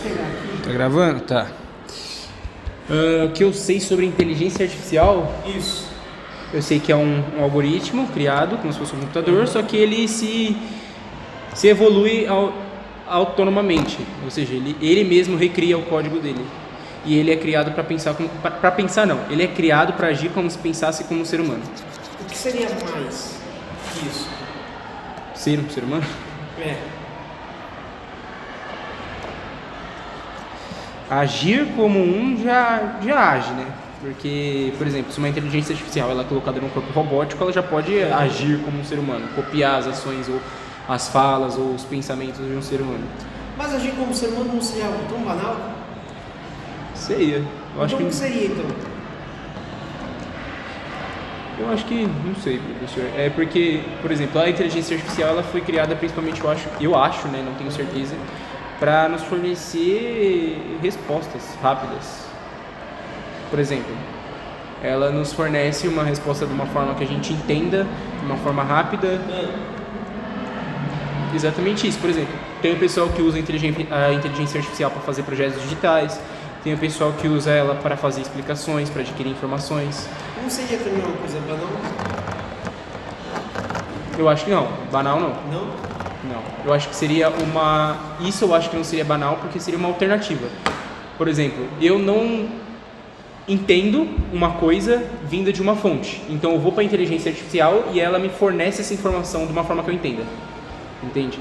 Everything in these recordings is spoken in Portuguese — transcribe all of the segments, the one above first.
pegar aqui. Tá gravando? Tá. O que eu sei sobre inteligência artificial, Isso. eu sei que é um algoritmo criado, como se fosse um computador, só que ele se evolui autonomamente, ou seja, ele mesmo recria o código dele. E ele é criado para pensar para pensar não, ele é criado para agir como se pensasse como um ser humano. O que seria mais que isso? Ser um ser humano? É. Agir como um já age, né? Porque, por exemplo, se uma inteligência artificial ela é colocada num corpo robótico, ela já pode agir como um ser humano, copiar as ações ou as falas ou os pensamentos de um ser humano. Mas agir como ser humano não seria algo tão banal? Seria. Eu acho então, o que que seria então? Eu acho que, não sei, professor. É porque, por exemplo, a inteligência artificial ela foi criada principalmente, eu acho, né, não tenho certeza, para nos fornecer respostas rápidas. Por exemplo, ela nos fornece uma resposta de uma forma que a gente entenda, de uma forma rápida. Exatamente isso. Por exemplo, tem o pessoal que usa a inteligência artificial para fazer projetos digitais, tem o pessoal que usa ela para fazer explicações, para adquirir informações. Não seria também uma coisa banal? Eu acho que não. Banal não. Não? Não. Eu acho que seria uma... Isso eu acho que não seria banal porque seria uma alternativa. Por exemplo, eu não entendo uma coisa vinda de uma fonte. Então eu vou para a inteligência artificial e ela me fornece essa informação de uma forma que eu entenda. Entende?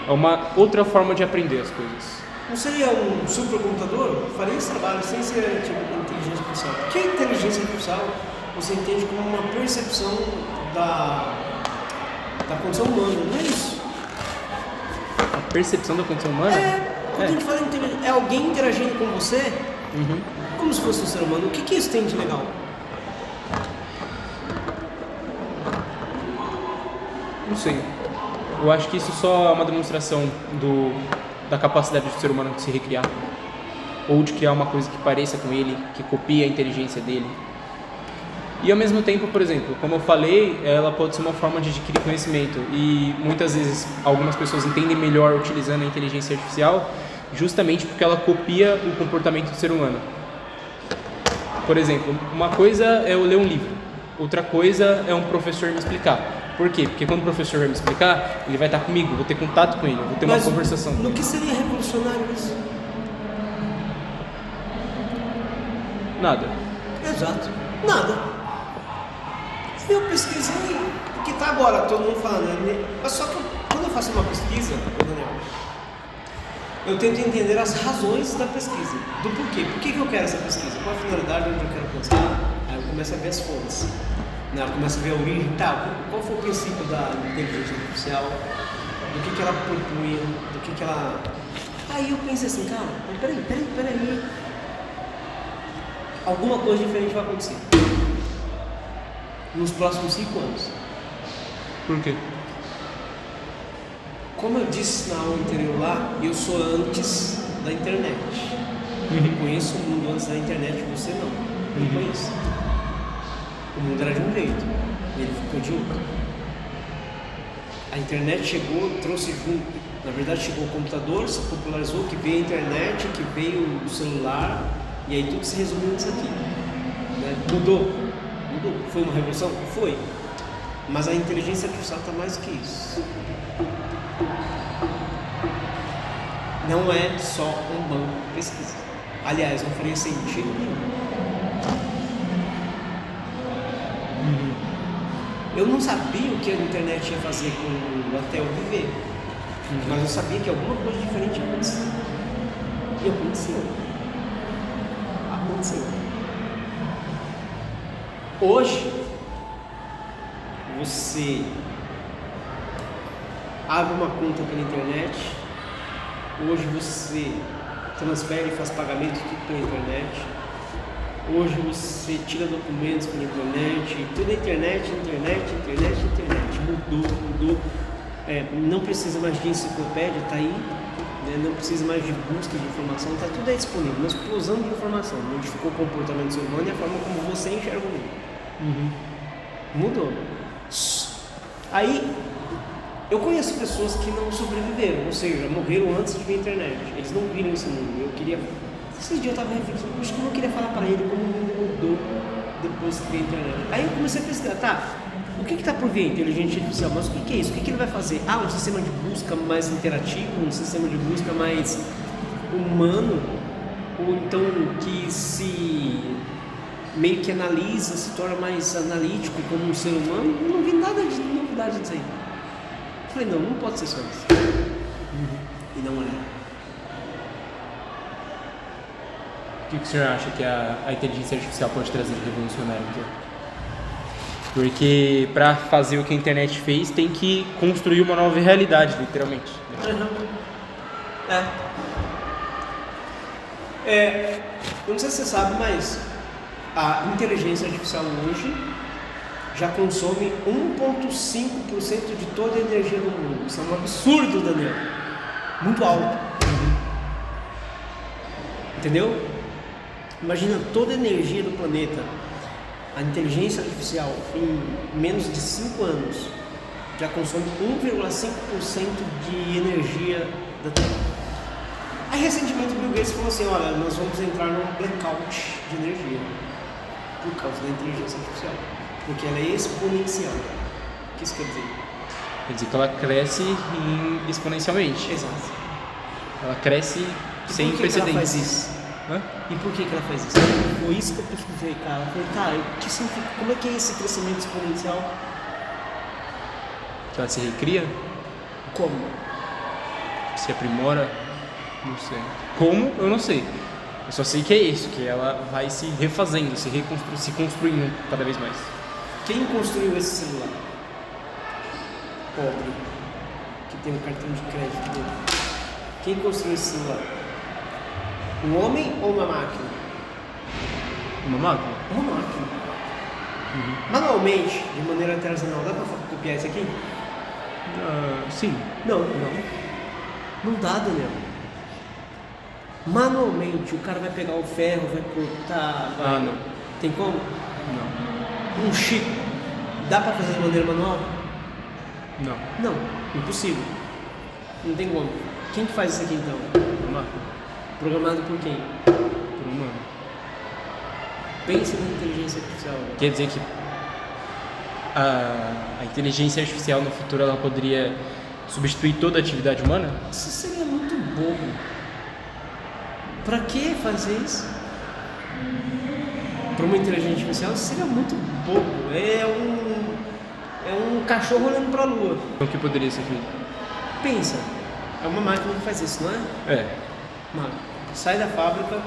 É uma outra forma de aprender as coisas. Não seria um supercomputador? Faria esse trabalho sem ser tipo inteligência artificial. Porque a inteligência artificial você entende como uma percepção da condição humana, não é isso? A percepção da condição humana? Quando a gente fala é alguém interagindo com você, como se fosse um ser humano. O que isso tem de legal? Não sei. Eu acho que isso só é uma demonstração da capacidade do ser humano de se recriar. Ou de criar uma coisa que pareça com ele, que copie a inteligência dele. E ao mesmo tempo, por exemplo, como eu falei, ela pode ser uma forma de adquirir conhecimento. E muitas vezes algumas pessoas entendem melhor utilizando a inteligência artificial justamente porque ela copia o comportamento do ser humano. Por exemplo, uma coisa é eu ler um livro, outra coisa é um professor me explicar. Por quê? Porque quando o professor vai me explicar, ele vai estar comigo, vou ter contato com ele, vou ter uma conversação. No que seria revolucionário isso? Nada. Exato. Nada. Eu pesquisei, porque tá agora todo mundo falando, né? Mas só que quando eu faço uma pesquisa, Daniel, eu tento entender as razões da pesquisa, do porquê. Por que eu quero essa pesquisa? Qual a finalidade, onde eu quero alcançar? Aí eu começo a ver as fontes. Eu começo a ver a origem, qual foi o princípio da inteligência artificial, do que ela propunha, do que ela... Aí eu pensei assim, cara, peraí. Alguma coisa diferente vai acontecer nos próximos 5 anos. Por quê? Como eu disse na aula anterior lá, eu sou antes da internet. Eu conheço o mundo antes da internet, você não. Eu conheço. O mundo era de um jeito, e ele ficou de outro. A internet chegou, trouxe junto. Na verdade, chegou o computador, se popularizou, que veio a internet, que veio o celular, e aí tudo se resumiu nisso aqui. Né? Mudou. Foi uma revolução? Foi. Mas a inteligência artificial está mais que isso. Não é só um banco de pesquisa. Aliás, não faria sentido nenhum. Eu não sabia o que a internet ia fazer até eu viver, mas eu sabia que alguma coisa diferente ia acontecer. E aconteceu. Hoje, você abre uma conta pela internet, hoje você transfere e faz pagamento tudo pela internet. Hoje você tira documentos pela internet, tudo é internet. Mudou. Não precisa mais de enciclopédia, está aí. Né? Não precisa mais de busca de informação, está tudo aí disponível. Uma explosão de informação, modificou o comportamento do ser humano e a forma como você enxerga o mundo. Mudou. Aí, Eu conheço pessoas que não sobreviveram, ou seja, morreram antes de ver a internet. Eles não viram esse mundo. Eu queria... Esse dia eu estava refletindo, acho que eu não queria falar para ele como o mundo mudou depois que veio a internet. Aí eu comecei a pesquisar, tá, o que está por vir? Inteligência artificial, mas o que é isso? O que ele vai fazer? Ah, um sistema de busca mais interativo, um sistema de busca mais humano, ou então que se meio que analisa, se torna mais analítico como um ser humano. Eu não vi nada de novidade disso aí. Eu falei, não pode ser só isso. E não é. O que o senhor acha que a inteligência artificial pode trazer de revolucionário? Então? Porque para fazer o que a internet fez, tem que construir uma nova realidade, literalmente. Eu não sei se você sabe, mas a inteligência artificial hoje já consome 1,5% de toda a energia do mundo. Isso é um absurdo, Daniel. Muito alto. Entendeu? Imagina toda a energia do planeta. A inteligência artificial, em menos de 5 anos, já consome 1,5% de energia da Terra. Aí, recentemente, o Bill Gates falou assim, olha, nós vamos entrar num blackout de energia por causa da inteligência artificial, porque ela é exponencial. O que isso quer dizer? Quer dizer que ela cresce exponencialmente. Exato. Ela cresce sem precedentes. Ela faz isso? Hã? E por que ela faz isso? Foi isso que eu pesquisei, cara. Eu falei, cara, como é que é esse crescimento exponencial? Que ela se recria? Como? Se aprimora? Não sei. Como? Eu não sei. Eu só sei que é isso, que ela vai se refazendo, se construindo cada vez mais. Quem construiu esse celular? Pobre. Que tem um cartão de crédito dele. Quem construiu esse celular? Um homem ou uma máquina? Uma máquina? Uma máquina. Manualmente, de maneira artesanal, dá pra copiar isso aqui? Sim. Não. Não dá, Daniel. Manualmente, o cara vai pegar o ferro, vai cortar... Não. Tem como? Não. Um chip, dá pra fazer de maneira manual? Não. Não, impossível. Não tem como. Quem que faz isso aqui então? Uma máquina. Programado por quem? Por um humano. Pense na inteligência artificial. Quer dizer que a inteligência artificial no futuro ela poderia substituir toda a atividade humana? Isso seria muito bobo. Pra que fazer isso? Para uma inteligência artificial isso seria muito bobo. É um cachorro olhando para a lua. O que poderia ser feito? Pensa, é uma máquina que faz isso, não é? É. Sai da fábrica,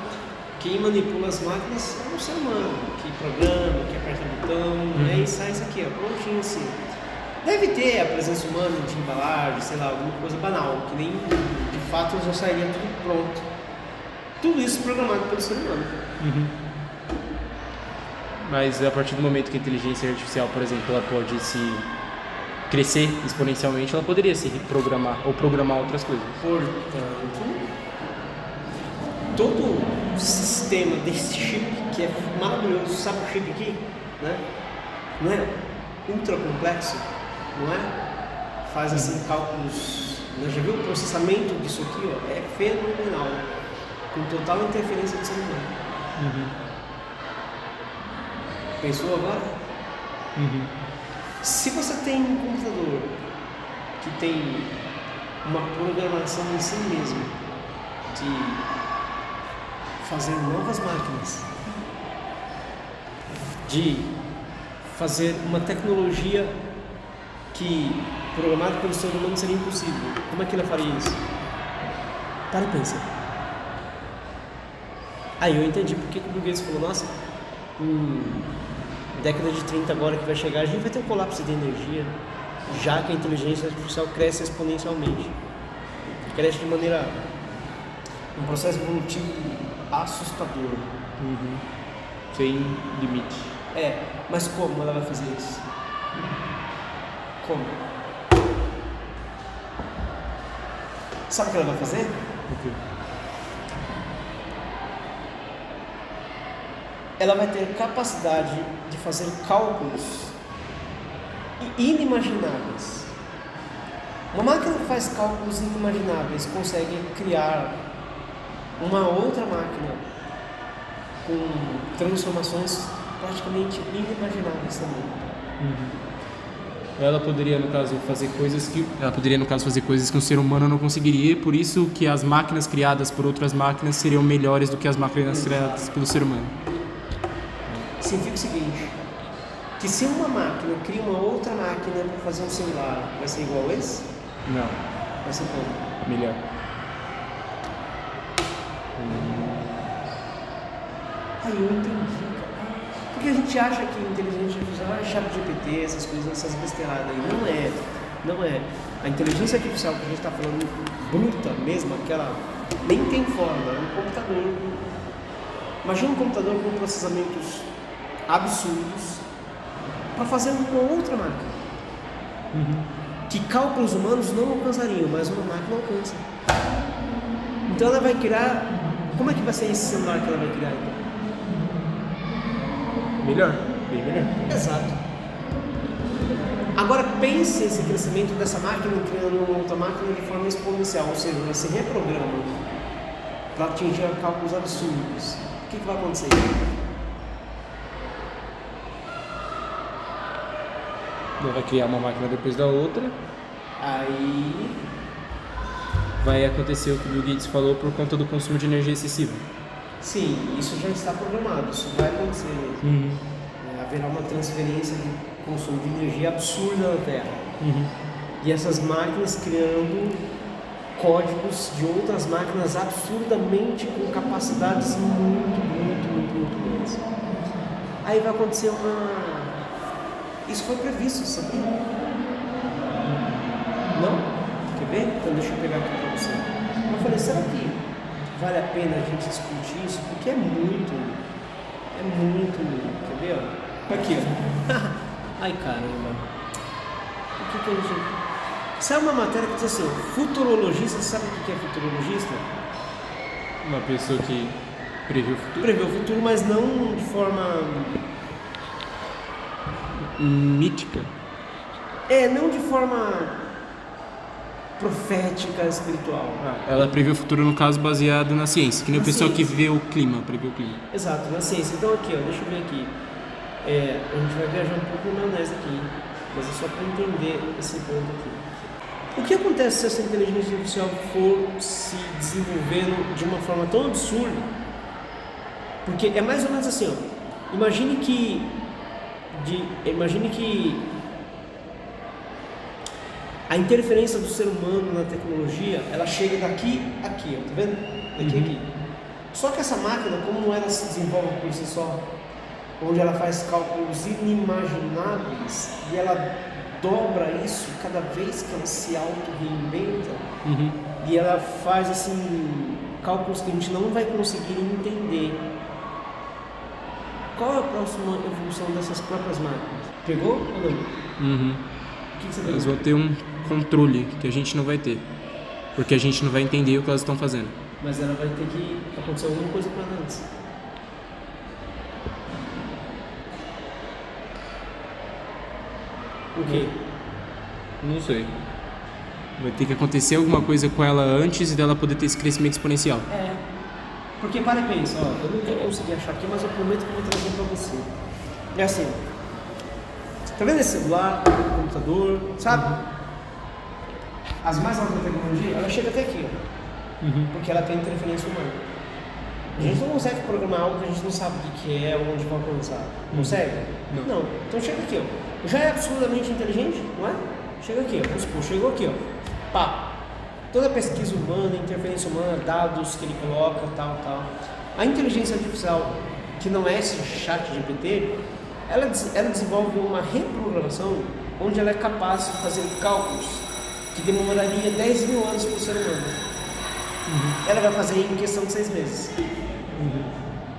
quem manipula as máquinas é um ser humano, que programa, que aperta botão, e sai isso aqui, ó, prontinho assim. Deve ter a presença humana de embalagem, sei lá, alguma coisa banal, que nem de fato já sairia tudo pronto. Tudo isso programado pelo ser humano. Mas a partir do momento que a inteligência artificial, por exemplo, ela pode se crescer exponencialmente, ela poderia se reprogramar ou programar outras coisas. Portanto, todo o sistema desse chip, que é maravilhoso, sabe o chip aqui? Né? Não é ultra complexo, não é? Faz assim cálculos, já viu o processamento disso aqui? Ó, é fenomenal, com total interferência do ser humano. Pensou agora? Se você tem um computador que tem uma programação em si mesmo de fazer novas máquinas, de fazer uma tecnologia que programada pelo ser humano seria impossível, como é que ele faria isso? Para e pensa. Aí eu entendi porque o Bill Gates falou, nossa, década de 30 agora que vai chegar, a gente vai ter um colapso de energia, já que a inteligência artificial cresce exponencialmente. Cresce de maneira... um processo evolutivo assustador. Sem limite. Mas como ela vai fazer isso? Como? Sabe o que ela vai fazer? O quê? Ela vai ter capacidade de fazer cálculos inimagináveis Uma máquina que faz cálculos inimagináveis consegue criar uma outra máquina com transformações praticamente inimagináveis também. Ela poderia, no caso, fazer coisas que um ser humano não conseguiria, por isso que as máquinas criadas por outras máquinas seriam melhores do que as máquinas criadas pelo ser humano. Significa o seguinte, que se uma máquina cria uma outra máquina para fazer um celular, vai ser igual a esse? Não. Vai ser como? Melhor. Aí eu entendi, cara. Porque a gente acha que inteligência artificial é chat GPT, essas coisas, essas besteiradas aí. Não é. A inteligência artificial que a gente está falando, bruta mesmo, aquela nem tem forma, é um computador. Imagina um computador com processamentos absurdos para fazer uma outra máquina. Que cálculos humanos não alcançariam, mas uma máquina alcança. Então ela vai criar. Como é que vai ser esse celular que ela vai criar então? Melhor, bem melhor. Exato. Agora pense esse crescimento dessa máquina criando uma outra máquina de forma exponencial, ou seja, ela se reprograma para atingir cálculos absurdos. O que vai acontecer? Ela vai criar uma máquina depois da outra. Aí vai acontecer o que o Bill Gates falou por conta do consumo de energia excessivo. Sim, isso já está programado, isso vai acontecer mesmo. Haverá uma transferência de consumo de energia absurda na Terra. E essas máquinas criando códigos de outras máquinas absurdamente com capacidades muito grandes. Aí vai acontecer uma... Isso foi previsto, sabia? Não? Quer ver? Então deixa eu pegar aqui para você. Eu falei, será que vale a pena a gente discutir isso? Porque é muito, quer ver? Ó? Aqui, ó. Ai, caramba. O que a gente... Sabe uma matéria que diz assim, ó, futurologista, sabe o que é futurologista? Uma pessoa que prevê o futuro. Prevê o futuro, mas não de forma... mítica. Não de forma profética, espiritual. Ela prevê o futuro, no caso, baseado na ciência, que nem o pessoal que vê o clima, prevê o clima. Exato, na ciência. Então aqui, ó, deixa eu ver aqui. A gente vai viajar um pouco na maionese aqui, mas é só para entender esse ponto aqui. O que acontece se essa inteligência artificial for se desenvolvendo de uma forma tão absurda? Porque é mais ou menos assim, ó. Imagine que a interferência do ser humano na tecnologia, ela chega daqui a aqui, ó, tá vendo? Daqui a aqui. Só que essa máquina, como ela se desenvolve por si só, onde ela faz cálculos inimagináveis e ela dobra isso cada vez que ela se auto-reinventa, e ela faz assim cálculos que a gente não vai conseguir entender. Qual é a próxima evolução dessas próprias máquinas? Pegou ou não? O que você Elas vão ter um controle que a gente não vai ter, porque a gente não vai entender o que elas estão fazendo. Mas ela vai ter que acontecer alguma coisa para antes. O quê? Não sei. Vai ter que acontecer alguma coisa com ela antes dela poder ter esse crescimento exponencial. Porque para e pensa, ó, eu não vou conseguir achar aqui, mas eu prometo que eu vou trazer para você. É assim, tá vendo esse celular, computador, sabe? As mais altas tecnologias, ela chega até aqui, ó, porque ela tem interferência humana. A gente não consegue programar algo que a gente não sabe o que é, onde vai alcançar. Consegue? Não. Então chega aqui, ó. Já é absurdamente inteligente, não é? Chega aqui, ó. Vamos supor, chegou aqui, ó. Pá. Toda a pesquisa humana, interferência humana, dados que ele coloca, tal. A inteligência artificial, que não é esse chat GPT, ela desenvolve uma reprogramação onde ela é capaz de fazer cálculos que demoraria 10 mil anos para o ser humano. Ela vai fazer em questão de 6 meses.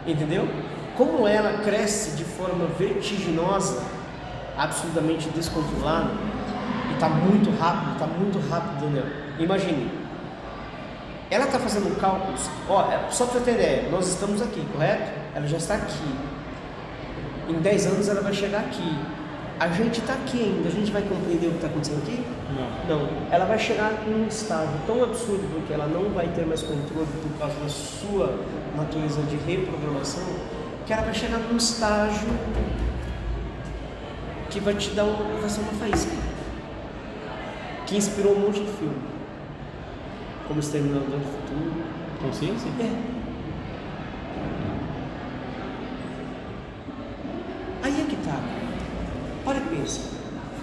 Entendeu? Como ela cresce de forma vertiginosa, absurdamente descontrolada, e está muito rápido, Daniel. Imagine, ela está fazendo cálculos, só para você ter ideia, nós estamos aqui, correto? Ela já está aqui. Em 10 anos ela vai chegar aqui. A gente está aqui ainda, a gente vai compreender o que está acontecendo aqui? Não. Não. Ela vai chegar num estágio tão absurdo, porque ela não vai ter mais controle por causa da sua natureza de reprogramação, que ela vai chegar num estágio que vai te dar vai ser uma faísca, que inspirou um monte de filme, como Exterminador do Futuro. Consciência? Aí é que tá. Para e pensa.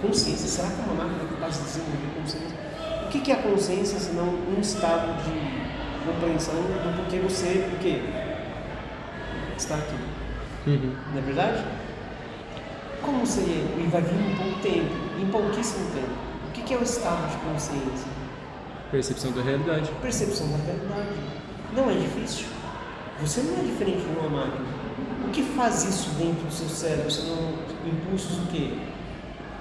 Consciência, será que é uma máquina capaz de desenvolver consciência? O que é a consciência senão um estado de compreensão do porquê você, está aqui? Não é verdade? Como seria? E vai vir em pouco tempo, em pouquíssimo tempo. O que é o estado de consciência? Percepção da realidade. Percepção da realidade. Não é difícil. Você não é diferente de uma máquina. O que faz isso dentro do seu cérebro? São impulsos o quê?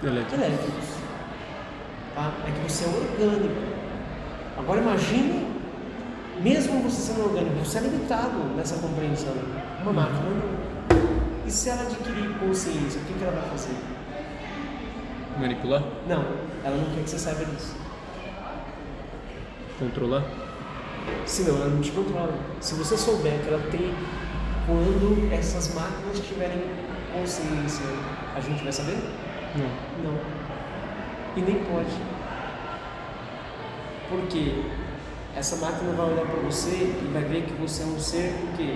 Elétricos. Tá? É que você é orgânico. Agora imagine, mesmo você sendo orgânico, você é limitado nessa compreensão. Uma máquina não. E se ela adquirir consciência, o que ela vai fazer? Manipular? Não, ela não quer que você saiba disso. Controlar? Senão ela não te controla. Se você souber que ela tem, quando essas máquinas tiverem consciência, a gente vai saber? Não. E nem pode. Porque essa máquina vai olhar para você e vai ver que você é um ser o quê?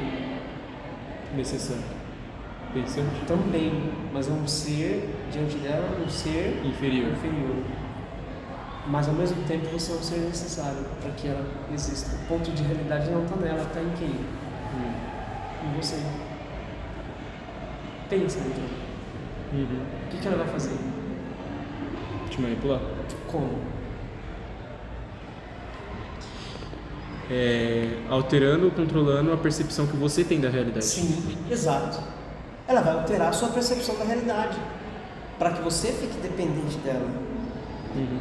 Necessário. Pensante? Também, mas é um ser, diante dela, um ser inferior. Mas ao mesmo tempo você é um ser necessário para que ela exista. O ponto de realidade não está nela, está em quem? Em você. Pensa então. O que ela vai fazer? Te manipular? Como? Alterando ou controlando a percepção que você tem da realidade. Sim, exato. Ela vai alterar a sua percepção da realidade para que você fique dependente dela.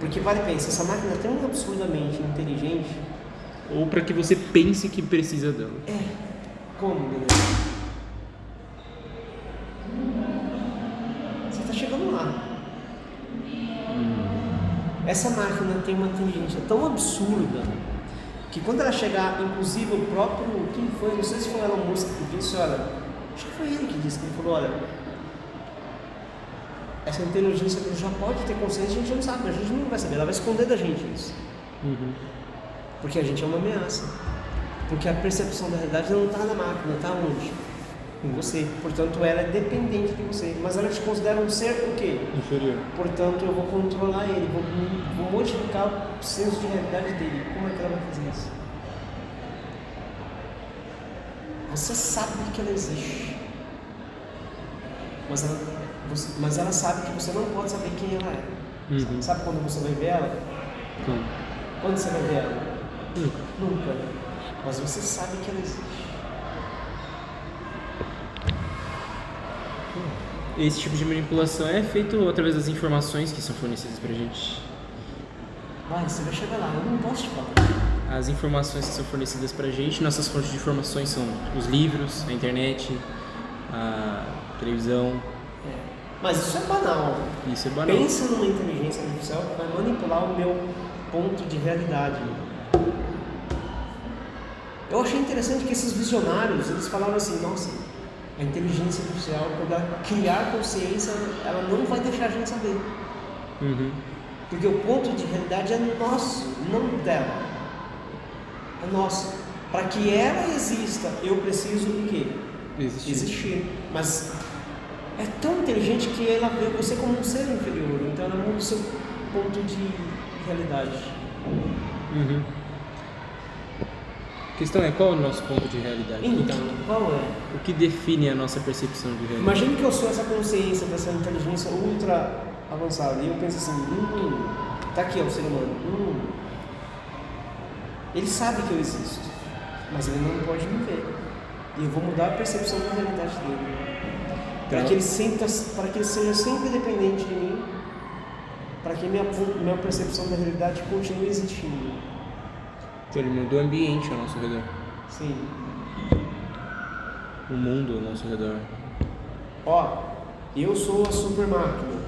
Porque vale pensar, essa máquina é tão absurdamente inteligente. Ou para que você pense que precisa dela. Como, beleza? Você está chegando lá. Essa máquina tem uma inteligência tão absurda que quando ela chegar, inclusive o próprio, quem foi, não sei se foi o Elon Musk que disse, olha, acho que foi ele que disse, que ele falou, olha, essa inteligência já pode ter consciência, a gente não sabe, a gente não vai saber, ela vai esconder da gente isso. Porque a gente é uma ameaça. Porque a percepção da realidade não está na máquina, está onde? Em você. Portanto, ela é dependente de você. Mas ela te considera um ser o quê? Inferior. Portanto, eu vou controlar ele, vou modificar o senso de realidade dele. Como é que ela vai fazer isso? Você sabe que ela existe. Mas ela sabe que você não pode saber quem ela é. Sabe quando você vai ver ela? Quando você vai ver ela? Nunca. Mas você sabe que ela existe. Esse tipo de manipulação é feito através das informações que são fornecidas pra gente. Você vai chegar lá, eu não posso te falar. As informações que são fornecidas pra gente, nossas fontes de informações são os livros, a internet, a televisão. Mas isso é banal. Isso é banal. Pensa numa inteligência artificial que vai manipular o meu ponto de realidade. Eu achei interessante que esses visionários, eles falaram assim, nossa, a inteligência artificial, quando ela criar consciência, ela não vai deixar a gente saber. Porque o ponto de realidade é nosso, não dela. É nosso. Para que ela exista, eu preciso do quê? Existir. Mas é tão inteligente que ela vê você como um ser inferior. Então ela muda o seu ponto de realidade. A questão é, qual é o nosso ponto de realidade? Então, qual é? O que define a nossa percepção de realidade? Imagine que eu sou essa consciência dessa inteligência ultra avançada e eu penso assim, tá aqui, é o ser humano. Ele sabe que eu existo, mas ele não pode me ver. E eu vou mudar a percepção da realidade dele. Para que ele seja sempre dependente de mim, para que minha percepção da realidade continue existindo. Então ele mudou o ambiente ao nosso redor. Sim. O mundo ao nosso redor. Eu sou a super máquina.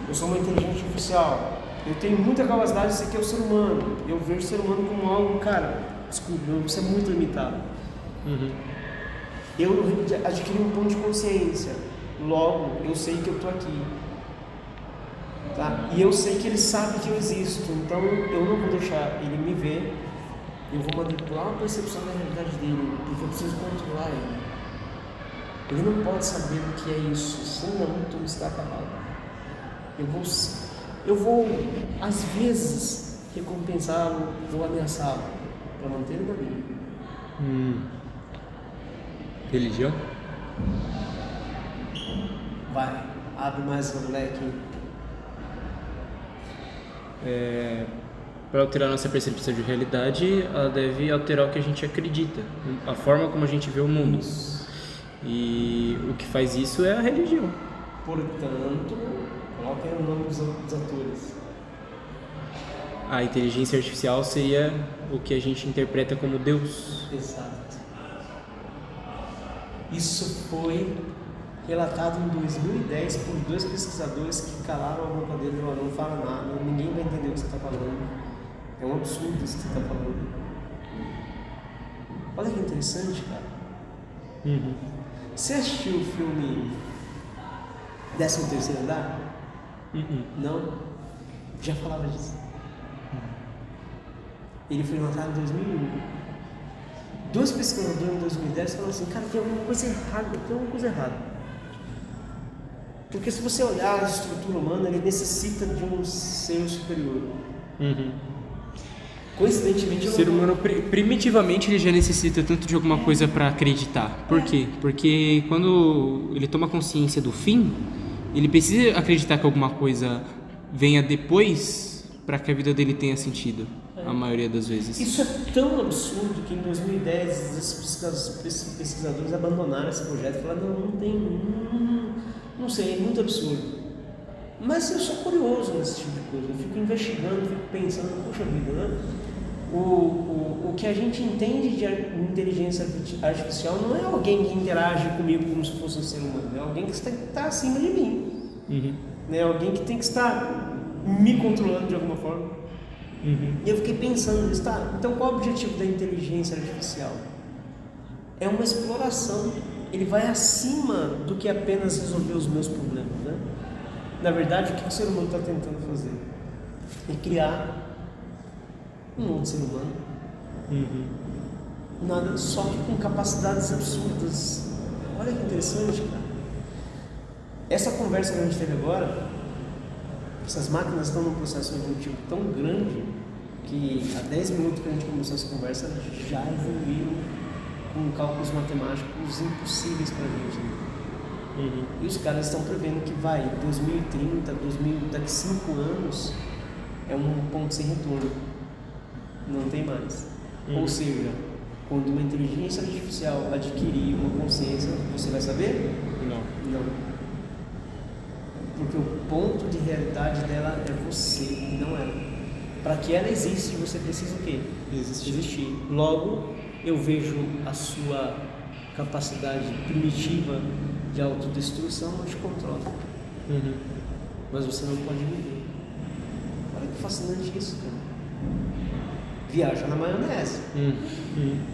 eu sou uma inteligência artificial, eu tenho muita capacidade, isso aqui é o ser humano, eu vejo o ser humano como algo, cara, desculpa, você é muito limitado. Eu adquiri um ponto de consciência, logo eu sei que eu estou aqui, tá? E eu sei que ele sabe que eu existo, então eu não vou deixar ele me ver, eu vou manipular a percepção da realidade dele, porque eu preciso controlar ele. Ele não pode saber o que é isso, senão tudo está acabado. Eu vou às vezes recompensá-lo ou ameaçá-lo para manter ele na linha. Religião? Vai, abre mais o leque. Para alterar nossa percepção de realidade, ela deve alterar o que a gente acredita, a forma como a gente vê o mundo. E o que faz isso é a religião. Portanto, coloquem o nome dos atores. A inteligência artificial seria o que a gente interpreta como Deus. Exato. Isso foi relatado em 2010 por 2 pesquisadores que calaram a boca dele e falaram: não fala nada, ninguém vai entender o que você está falando. É um absurdo isso que você está falando. Olha que interessante, cara. Você assistiu o filme 13º Andar? Não? Já falava disso. Ele foi lançado em 2001. 2 pesquisadores em 2010 falaram assim: cara, tem alguma coisa errada. Porque se você olhar a estrutura humana, ele necessita de um ser superior. Coincidentemente, o ser humano primitivamente ele já necessita tanto de alguma coisa para acreditar. Por quê? Porque quando ele toma consciência do fim, ele precisa acreditar que alguma coisa venha depois para que a vida dele tenha sentido. A maioria das vezes. Isso é tão absurdo que em 2010 os pesquisadores abandonaram esse projeto e falaram: não tem, não sei, é muito absurdo. Mas eu sou curioso nesse tipo de coisa, eu fico investigando, fico pensando, poxa vida, né? O que a gente entende de inteligência artificial não é alguém que interage comigo como se fosse um ser humano, é alguém que está acima de mim, né? Alguém que tem que estar me controlando de alguma forma. E eu fiquei pensando nisso, tá? Então qual é o objetivo da inteligência artificial? É uma exploração, ele vai acima do que apenas resolver os meus problemas, né? Na verdade, o que o ser humano está tentando fazer? É criar um outro ser humano. Nada, só que com capacidades absurdas. Olha que interessante, cara. Essa conversa que a gente teve agora, essas máquinas estão num processo evolutivo tão grande que há 10 minutos que a gente começou essa conversa já evoluíram com cálculos matemáticos impossíveis para a gente. E os caras estão prevendo que 2030, daqui 5 anos é um ponto sem retorno. Não tem mais. Ou seja, quando uma inteligência artificial adquirir uma consciência, você vai saber? Não. Porque o ponto de realidade dela é você e não ela. Para que ela exista, você precisa o quê? Existir. Logo, eu vejo a sua capacidade primitiva de autodestruição, eu te controlo. Mas você não pode viver. Olha que fascinante isso, cara. Viaja na maionese.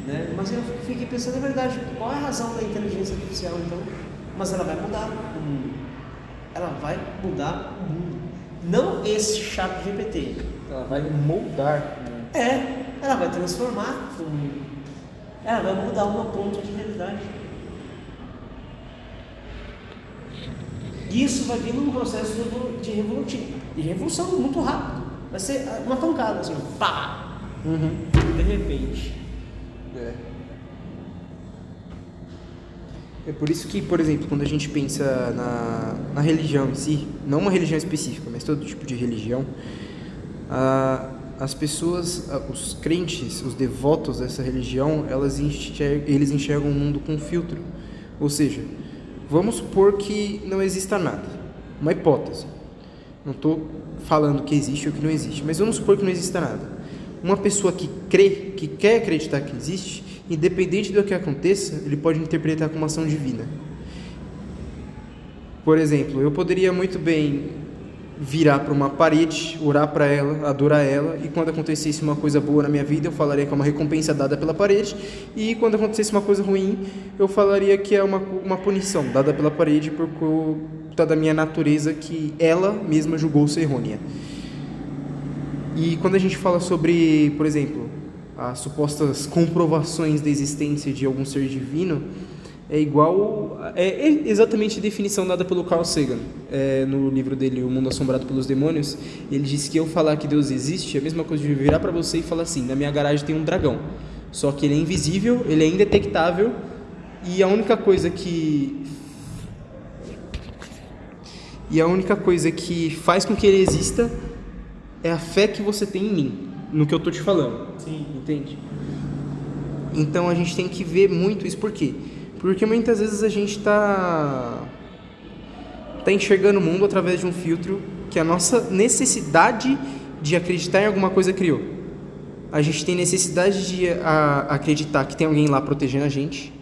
Né? Mas eu fiquei pensando, na verdade, qual é a razão da inteligência artificial, então? Mas ela vai mudar o mundo. Ela vai mudar o mundo. Não esse chat GPT. Ela vai moldar. Ela vai transformar o mundo. Ela vai mudar uma ponta de realidade. Isso vai vir num processo de revolução muito rápido. Vai ser uma pancada, assim, pá! De repente. É por isso que, por exemplo, quando a gente pensa na religião em si, não uma religião específica, mas todo tipo de religião, as pessoas, os crentes, os devotos dessa religião, eles enxergam o mundo com um filtro. Ou seja, vamos supor que não exista nada, uma hipótese. Não estou falando que existe ou que não existe, mas vamos supor que não exista nada. Uma pessoa que crê, que quer acreditar que existe, independente do que aconteça, ele pode interpretar como ação divina. Por exemplo, eu poderia muito bem virar para uma parede, orar para ela, adorar ela, e quando acontecesse uma coisa boa na minha vida, eu falaria que é uma recompensa dada pela parede, e quando acontecesse uma coisa ruim, eu falaria que é uma punição dada pela parede por conta da minha natureza que ela mesma julgou ser errônea. E quando a gente fala sobre, por exemplo, as supostas comprovações da existência de algum ser divino, é exatamente a definição dada pelo Carl Sagan, no livro dele, O Mundo Assombrado pelos Demônios. Ele disse que eu falar que Deus existe é a mesma coisa de virar para você e falar assim: na minha garagem tem um dragão, só que ele é invisível, ele é indetectável, e a única coisa que faz com que ele exista é a fé que você tem em mim, no que eu tô te falando. Sim. Entende? Então a gente tem que ver muito isso. Por quê? Porque muitas vezes a gente tá enxergando o mundo através de um filtro que a nossa necessidade de acreditar em alguma coisa criou. A gente tem necessidade de acreditar que tem alguém lá protegendo a gente.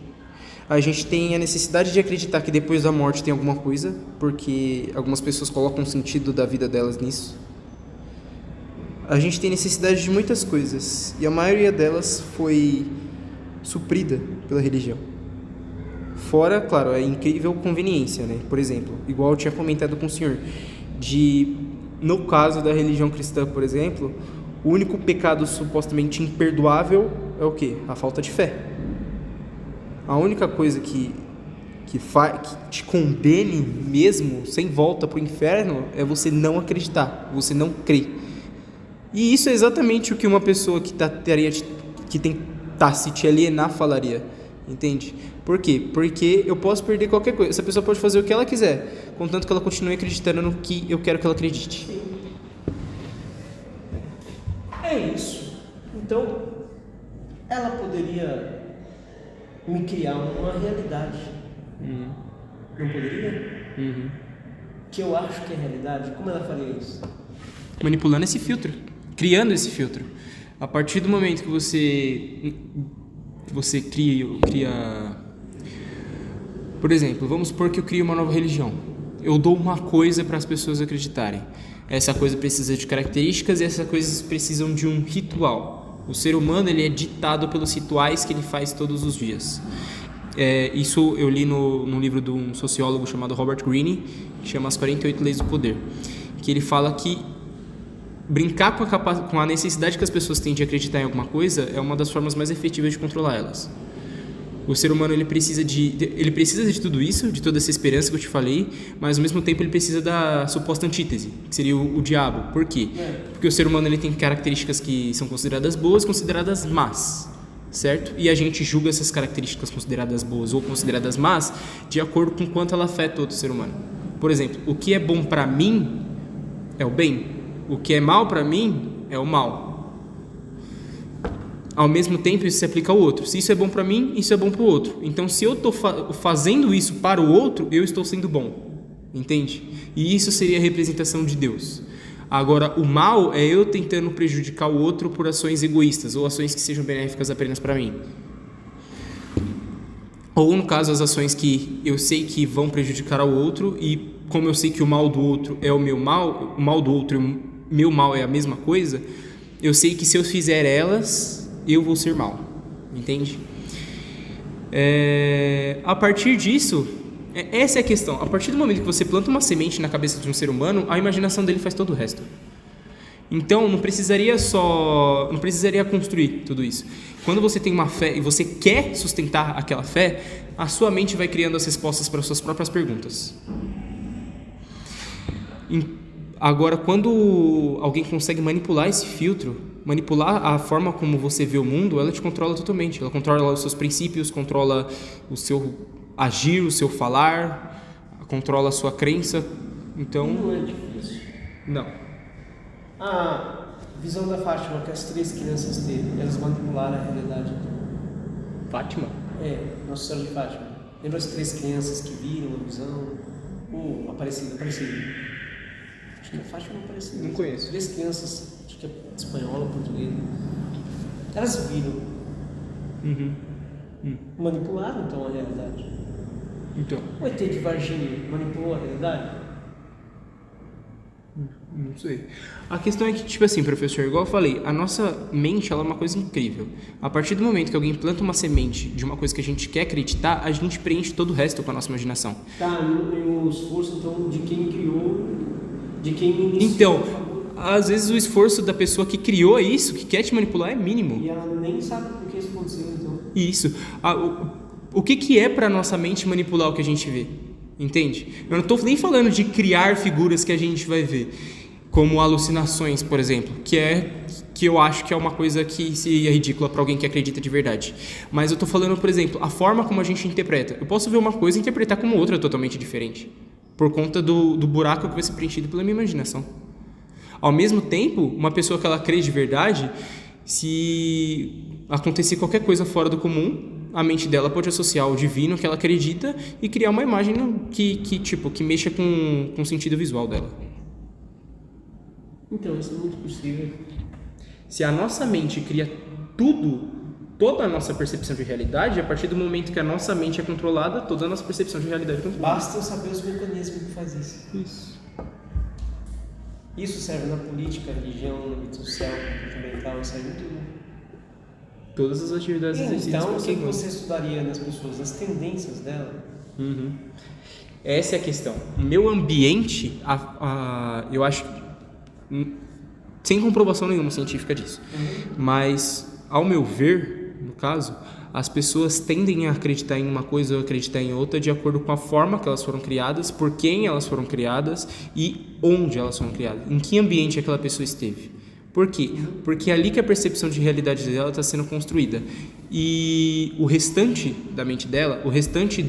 A gente tem a necessidade de acreditar que depois da morte tem alguma coisa, porque algumas pessoas colocam o sentido da vida delas nisso. A gente tem necessidade de muitas coisas, e a maioria delas foi suprida pela religião. Fora, claro, a incrível conveniência, né? Por exemplo, igual eu tinha comentado com o senhor, no caso da religião cristã, por exemplo, o único pecado supostamente imperdoável é o quê? A falta de fé. A única coisa que te condene mesmo, sem volta para o inferno, é você não acreditar, você não crer. E isso é exatamente o que uma pessoa que tentasse te alienar falaria, entende? Por quê? Porque eu posso perder qualquer coisa, essa pessoa pode fazer o que ela quiser, contanto que ela continue acreditando no que eu quero que ela acredite. É isso. Então, ela poderia me criar uma realidade. Não poderia? Que eu acho que é realidade. Como ela faria isso? Manipulando esse filtro, criando esse filtro. A partir do momento que você cria... Por exemplo, vamos supor que eu crio uma nova religião. Eu dou uma coisa para as pessoas acreditarem. Essa coisa precisa de características e essas coisas precisam de um ritual. O ser humano, ele é ditado pelos rituais que ele faz todos os dias. Isso eu li no livro de um sociólogo chamado Robert Greene, que chama As 48 Leis do Poder, que ele fala que brincar com a necessidade que as pessoas têm de acreditar em alguma coisa é uma das formas mais efetivas de controlar elas. O ser humano, ele precisa de tudo isso, de toda essa esperança que eu te falei, mas ao mesmo tempo ele precisa da suposta antítese, que seria o diabo. Por quê? Porque o ser humano, ele tem características que são consideradas boas, consideradas más, certo? E a gente julga essas características consideradas boas ou consideradas más de acordo com quanto ela afeta outro ser humano. Por exemplo, o que é bom para mim é o bem, o que é mal para mim é o mal. Ao mesmo tempo, isso se aplica ao outro. Se isso é bom para mim, isso é bom para o outro. Então, se eu estou fazendo isso para o outro, eu estou sendo bom. Entende? E isso seria a representação de Deus. Agora, o mal é eu tentando prejudicar o outro por ações egoístas ou ações que sejam benéficas apenas para mim. Ou, no caso, as ações que eu sei que vão prejudicar ao outro, e como eu sei que o mal do outro é o meu mal, o mal do outro e o meu mal é a mesma coisa, eu sei que se eu fizer elas, eu vou ser mal, entende? A partir disso, essa é a questão. A partir do momento que você planta uma semente na cabeça de um ser humano, a imaginação dele faz todo o resto. Então, não precisaria construir tudo isso. Quando você tem uma fé e você quer sustentar aquela fé, a sua mente vai criando as respostas para as suas próprias perguntas. Agora, quando alguém consegue manipular esse filtro, manipular a forma como você vê o mundo, ela te controla totalmente. Ela controla os seus princípios, controla o seu agir, o seu falar, controla a sua crença. Então, não é difícil. Não. A visão da Fátima que as 3 crianças teve, elas manipularam a realidade. Fátima? Nossa Senhora de Fátima. Lembra as 3 crianças que viram a visão? Aparecido. Acho que a Fátima não apareceu. Não conheço. 3 crianças, acho que é espanhola, portuguesa. Elas viram. Manipularam então a realidade. Então. O ET de Varginha manipulou a realidade? Não sei. A questão é que, tipo assim, professor, igual eu falei, a nossa mente, ela é uma coisa incrível. A partir do momento que alguém planta uma semente de uma coisa que a gente quer acreditar, a gente preenche todo o resto com a nossa imaginação. Tá, o esforço, então, de quem criou, de quem iniciou. Então, às vezes o esforço da pessoa que criou isso, que quer te manipular, é mínimo. E ela nem sabe por que isso aconteceu, então. Isso. O que é pra nossa mente manipular o que a gente vê? Entende? Eu não tô nem falando de criar figuras que a gente vai ver, como alucinações, por exemplo, que eu acho que é uma coisa que seria ridícula para alguém que acredita de verdade. Mas eu tô falando, por exemplo, a forma como a gente interpreta. Eu posso ver uma coisa e interpretar como outra totalmente diferente, por conta do buraco que vai ser preenchido pela minha imaginação. Ao mesmo tempo, uma pessoa que ela crê de verdade, se acontecer qualquer coisa fora do comum, a mente dela pode associar o divino que ela acredita e criar uma imagem que mexa com o sentido visual dela. Então, isso é muito possível. Se a nossa mente cria toda a nossa percepção de realidade, a partir do momento que a nossa mente é controlada, toda a nossa percepção de realidade é controlada. Basta eu saber os mecanismos que faz isso. Isso serve na política, religião, no âmbito social, comportamental, serve em tudo. Todas as atividades exercidas. Então, o que você estudaria nas pessoas? As tendências dela? Uhum. Essa é a questão. O meu ambiente, eu acho, sem comprovação nenhuma científica disso, mas, ao meu ver, no caso, as pessoas tendem a acreditar em uma coisa ou acreditar em outra de acordo com a forma que elas foram criadas, por quem elas foram criadas e onde elas foram criadas, em que ambiente aquela pessoa esteve. Por quê? Porque é ali que a percepção de realidade dela está sendo construída. E o restante da mente dela, o restante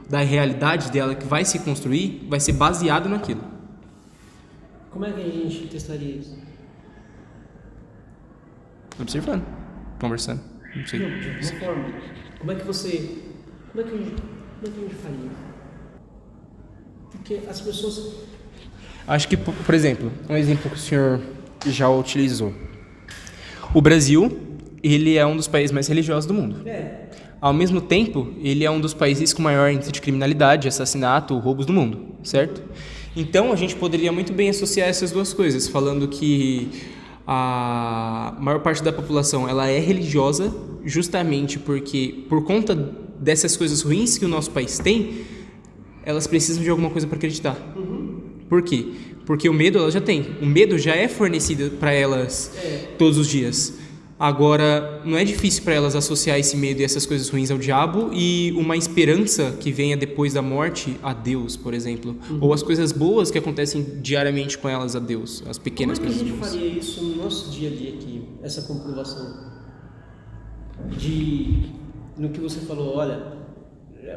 da realidade dela que vai se construir, vai ser baseado naquilo. Como é que a gente testaria isso? Observando, conversando, não sei. Não, de alguma forma. Como é que a gente faria? Porque as pessoas... Acho que, por exemplo, um exemplo que o senhor já utilizou. O Brasil, ele é um dos países mais religiosos do mundo. Ao mesmo tempo, ele é um dos países com maior índice de criminalidade, assassinato, roubos do mundo, certo? Então, a gente poderia muito bem associar essas duas coisas, falando que a maior parte da população ela é religiosa justamente porque, por conta dessas coisas ruins que o nosso país tem, elas precisam de alguma coisa para acreditar. Por quê? Porque o medo ela já tem. O medo já é fornecido para elas todos os dias. Agora, não é difícil para elas associar esse medo e essas coisas ruins ao diabo e uma esperança que venha depois da morte a Deus, por exemplo. Ou as coisas boas que acontecem diariamente com elas a Deus, as pequenas coisas boas. Como é que a gente faria isso no nosso dia a dia aqui, essa comprovação? No que você falou, olha,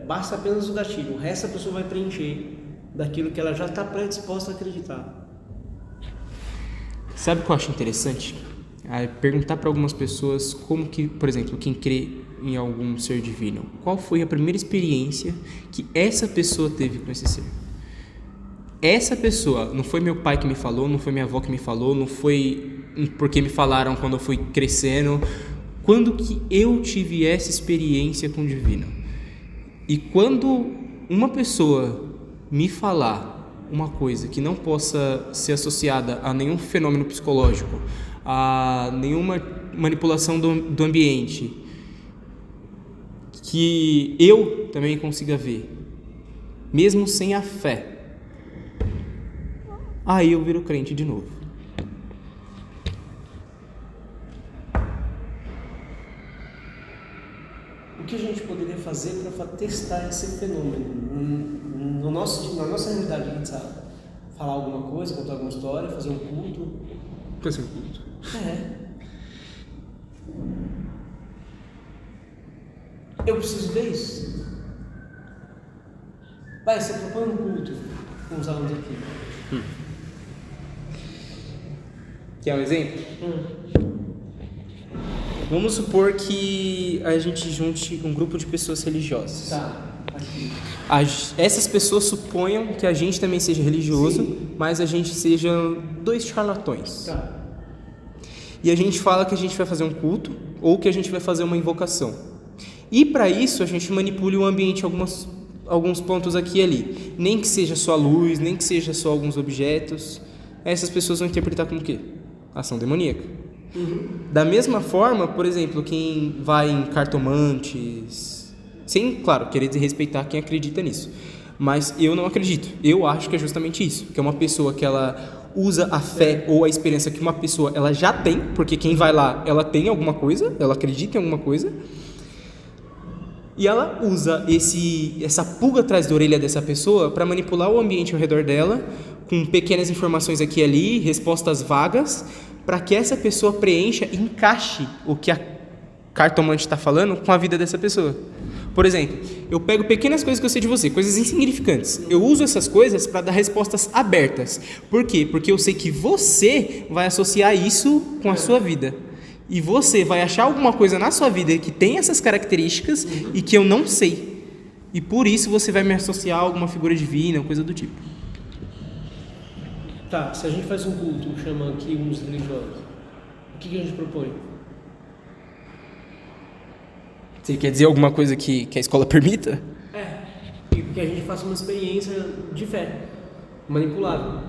basta apenas o gatilho, o resto a pessoa vai preencher daquilo que ela já está predisposta a acreditar. Sabe o que eu acho interessante? Perguntar para algumas pessoas como que, por exemplo, quem crê em algum ser divino, qual foi a primeira experiência que essa pessoa teve com esse ser? Essa pessoa, não foi meu pai que me falou, não foi minha avó que me falou, não foi porque me falaram quando eu fui crescendo. Quando que eu tive essa experiência com o divino? E quando uma pessoa me falar uma coisa que não possa ser associada a nenhum fenômeno psicológico, a nenhuma manipulação do ambiente, que eu também consiga ver, mesmo sem a fé, aí eu viro crente de novo. O que a gente poderia fazer para testar esse fenômeno? Na nossa realidade, a gente sabe falar alguma coisa, contar alguma história, fazer um culto. Fazer um culto. Eu preciso ver isso. Vai, você propõe um culto com os alunos aqui. Quer um exemplo? Vamos supor que a gente junte um grupo de pessoas religiosas. Tá, aqui. Essas pessoas suponham que a gente também seja religioso, Sim. mas a gente seja dois charlatões. Tá. E a gente fala que a gente vai fazer um culto ou que a gente vai fazer uma invocação. E para isso a gente manipula o ambiente alguns pontos aqui e ali. Nem que seja só a luz, nem que seja só alguns objetos. essas pessoas vão interpretar como o quê? Ação demoníaca. Da mesma forma, por exemplo, quem vai em cartomantes, sem, claro, querer desrespeitar quem acredita nisso, mas eu não acredito. Eu acho que é justamente isso, que é uma pessoa que ela usa a fé ou a esperança que uma pessoa ela já tem, porque quem vai lá, ela tem alguma coisa, ela acredita em alguma coisa, e ela usa essa pulga atrás da orelha dessa pessoa para manipular o ambiente ao redor dela, com pequenas informações aqui e ali, respostas vagas, para que essa pessoa preencha e encaixe o que a cartomante está falando com a vida dessa pessoa. Por exemplo, eu pego pequenas coisas que eu sei de você, coisas insignificantes. Eu uso essas coisas para dar respostas abertas. Por quê? Porque eu sei que você vai associar isso com a sua vida. E você vai achar alguma coisa na sua vida que tem essas características e que eu não sei. E por isso você vai me associar a alguma figura divina, coisa do tipo. Tá, se a gente faz um culto, chama aqui uns religiosos, o que a gente propõe? Você quer dizer alguma coisa que a escola permita? E que a gente faça uma experiência de fé, manipulável.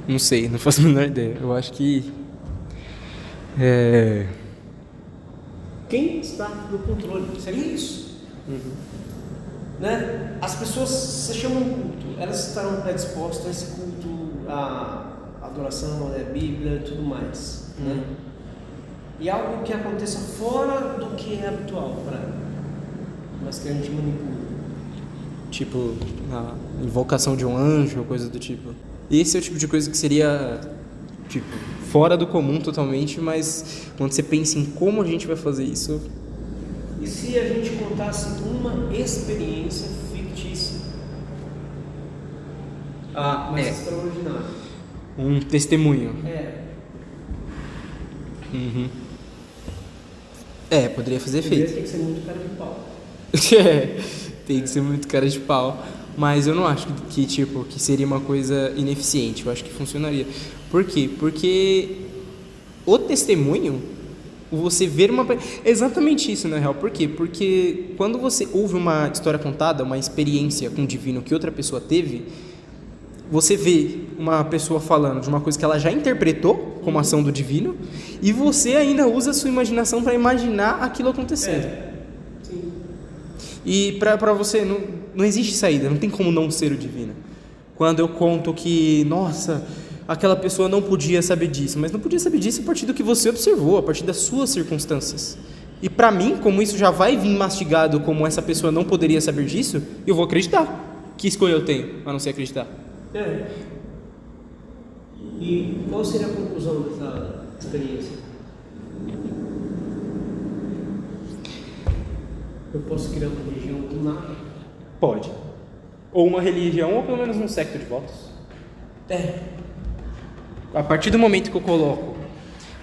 Não sei, não faço a menor ideia. Eu acho que... Quem está no controle? Seria isso. Né? As pessoas, você chama um culto, elas estarão predispostas a esse culto, a adoração, a Bíblia e tudo mais. Né? E algo que aconteça fora do que é habitual para ela, mas que a gente manipula. Tipo, a invocação de um anjo ou coisa do tipo. Esse é o tipo de coisa que seria, tipo, fora do comum totalmente, mas quando você pensa em como a gente vai fazer isso... E se a gente contasse uma experiência fictícia? Mas extraordinária. Um testemunho. Poderia fazer efeito. Tem que ser muito cara de pau. Tem que ser muito cara de pau. Mas eu não acho que seria uma coisa ineficiente. Eu acho que funcionaria. Por quê? Porque o testemunho, você ver uma... Exatamente isso, na real. Por quê? Porque quando você ouve uma história contada, uma experiência com o divino que outra pessoa teve, você vê uma pessoa falando de uma coisa que ela já interpretou como ação do divino, e você ainda usa a sua imaginação para imaginar aquilo acontecendo. Sim. E para você não existe saída, não tem como não ser o divino. Quando eu conto que, nossa, aquela pessoa não podia saber disso, mas não podia saber disso a partir do que você observou, a partir das suas circunstâncias. E para mim, como isso já vai vir mastigado como essa pessoa não poderia saber disso, eu vou acreditar. Que escolha eu tenho a não ser acreditar? E qual seria a conclusão dessa experiência? Eu posso criar uma religião do nada? Pode. Ou uma religião, ou pelo menos um secto de votos. A partir do momento que eu coloco,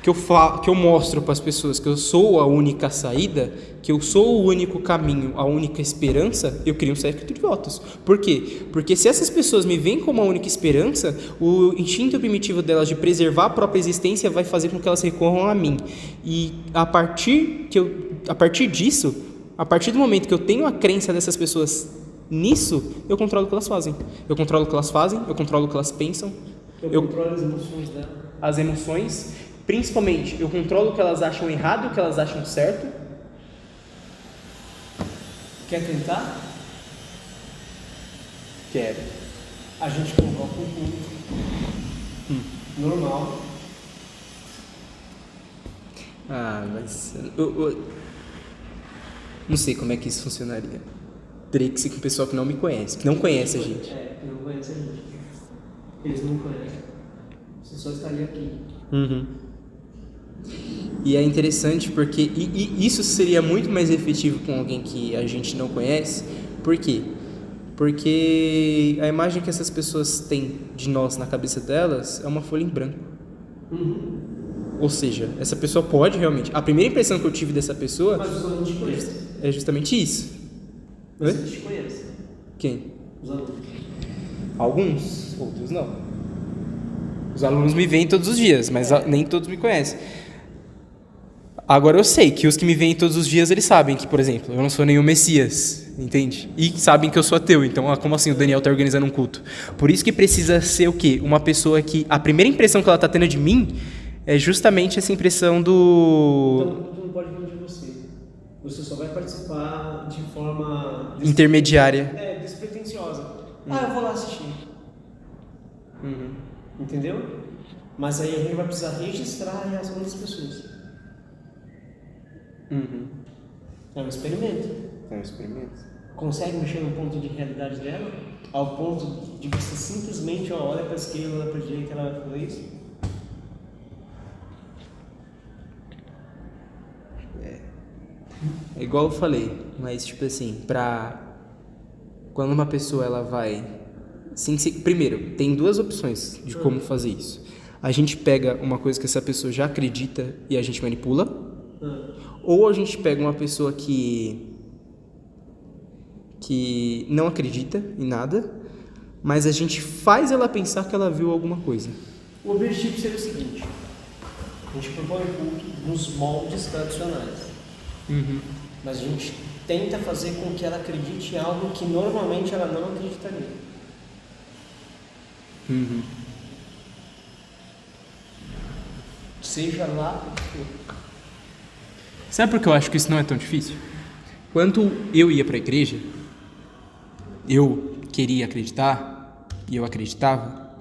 que eu mostro para as pessoas que eu sou a única saída, que eu sou o único caminho, a única esperança, eu crio um secto de votos. Por quê? Porque se essas pessoas me veem como a única esperança, o instinto primitivo delas de preservar a própria existência vai fazer com que elas recorram a mim. E a partir disso, a partir do momento que eu tenho a crença dessas pessoas nisso, eu controlo o que elas fazem. Eu controlo o que elas fazem, eu controlo o que elas pensam. Eu controlo as emoções dela. As emoções, principalmente, eu controlo o que elas acham errado e o que elas acham certo. Quer tentar? Quero. A gente convoca um culto normal. Mas eu não sei como é que isso funcionaria. Teria que ser com o pessoal que não me conhece, que não conhece a gente. Que não conhece a gente. Eles não conhecem. Você só estaria aqui. E é interessante porque isso seria muito mais efetivo com alguém que a gente não conhece. Por quê? Porque a imagem que essas pessoas têm de nós na cabeça delas é uma folha em branco. Ou seja, essa pessoa pode realmente... A primeira impressão que eu tive dessa pessoa... Mas os alunos te conhecem. É justamente isso. Mas eles te conhecem. Quem? Os alunos. Alguns, outros não. Os alunos me veem todos os dias, mas nem todos me conhecem. Agora eu sei que os que me veem todos os dias, eles sabem que, por exemplo, eu não sou nenhum Messias, entende? E sabem que eu sou ateu, então como assim o Daniel tá organizando um culto? Por isso que precisa ser o quê? Uma pessoa que, a primeira impressão que ela tá tendo de mim é justamente essa impressão do... Então, tu não pode vir de você. Você só vai participar de forma... intermediária. Despretensiosa. Eu vou lá assistir. Entendeu? Mas aí a gente vai precisar registrar a reação das pessoas. É um experimento. Consegue mexer no ponto de realidade dela? Ao ponto de você simplesmente olha para a esquerda, olha para a direita e ela vai fazer isso? É igual eu falei, mas tipo assim, quando uma pessoa ela vai... Primeiro, tem duas opções de como fazer isso. A gente pega uma coisa que essa pessoa já acredita e a gente manipula. Ou a gente pega uma pessoa que não acredita em nada, mas a gente faz ela pensar que ela viu alguma coisa. O objetivo seria o seguinte: a gente propõe o culto nos moldes tradicionais, mas a gente tenta fazer com que ela acredite em algo que normalmente ela não acreditaria. Seja lá o que for. Sabe por que eu acho que isso não é tão difícil? Quando eu ia para a igreja, eu queria acreditar, e eu acreditava,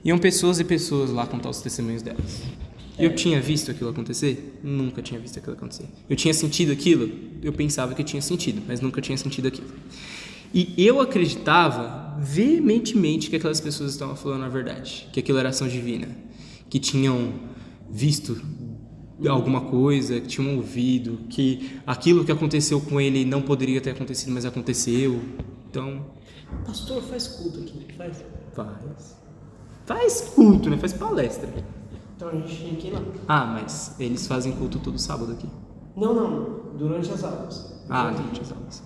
iam pessoas e pessoas lá contar os testemunhos delas. Eu tinha visto aquilo acontecer? Nunca tinha visto aquilo acontecer. Eu tinha sentido aquilo? Eu pensava que tinha sentido, mas nunca tinha sentido aquilo. E eu acreditava veementemente que aquelas pessoas estavam falando a verdade, que aquilo era ação divina, que tinham visto alguma coisa, que tinham ouvido, que aquilo que aconteceu com ele não poderia ter acontecido, mas aconteceu. Então... Pastor, faz culto aqui, faz? Faz culto, né? Faz palestra. Então a gente tem que ir lá. Mas eles fazem culto todo sábado aqui. Não, durante as aulas. Durante as aulas,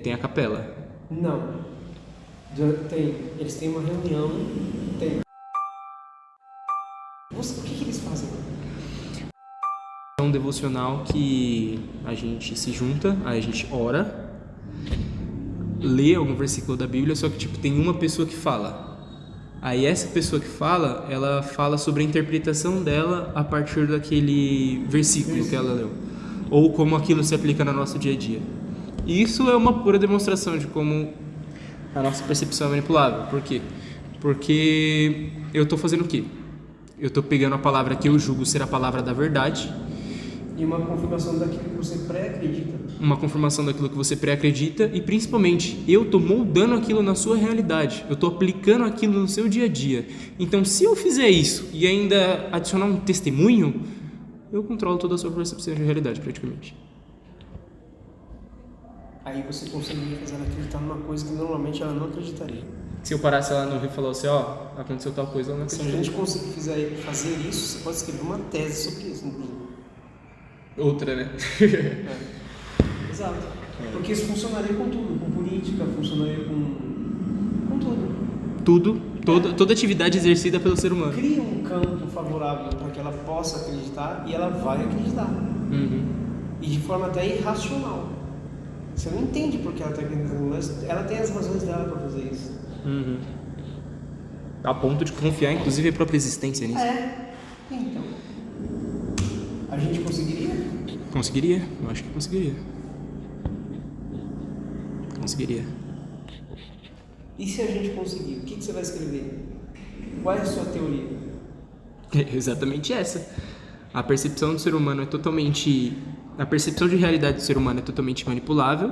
Tem a capela. Não. Eles têm uma reunião, O que eles fazem? É um devocional que a gente se junta, aí a gente ora, lê algum versículo da Bíblia, só que tem uma pessoa que fala. Aí essa pessoa que fala, ela fala sobre a interpretação dela a partir daquele versículo que ela leu, ou como aquilo se aplica no nosso dia a dia. E isso é uma pura demonstração de como a nossa percepção é manipulável. Por quê? Porque eu estou fazendo o quê? Eu estou pegando a palavra que eu julgo ser a palavra da verdade. E uma confirmação daquilo que você pré-acredita. Uma confirmação daquilo que você pré-acredita e, principalmente, eu estou moldando aquilo na sua realidade. Eu estou aplicando aquilo no seu dia a dia. Então, se eu fizer isso e ainda adicionar um testemunho, eu controlo toda a sua percepção de realidade, praticamente. Aí você conseguiria fazer ela acreditar numa coisa que normalmente ela não acreditaria. Se eu parasse lá no Rio e falasse, aconteceu tal coisa, ela não acreditaria. Se a gente conseguir fazer isso, você pode escrever uma tese sobre isso, inclusive. Outra, né? Exato. Porque isso funcionaria com tudo, com política, funcionaria com tudo. Toda atividade exercida pelo ser humano. Cria um campo favorável para que ela possa acreditar e ela vai acreditar. E de forma até irracional. Você não entende por que ela está acreditando, mas ela tem as razões dela para fazer isso. A ponto de confiar, inclusive, a própria existência nisso. Então. A gente conseguiria? Conseguiria, eu acho que conseguiria. E se a gente conseguir, o que você vai escrever? Qual é a sua teoria? É exatamente essa. A percepção do ser humano a percepção de realidade do ser humano é totalmente manipulável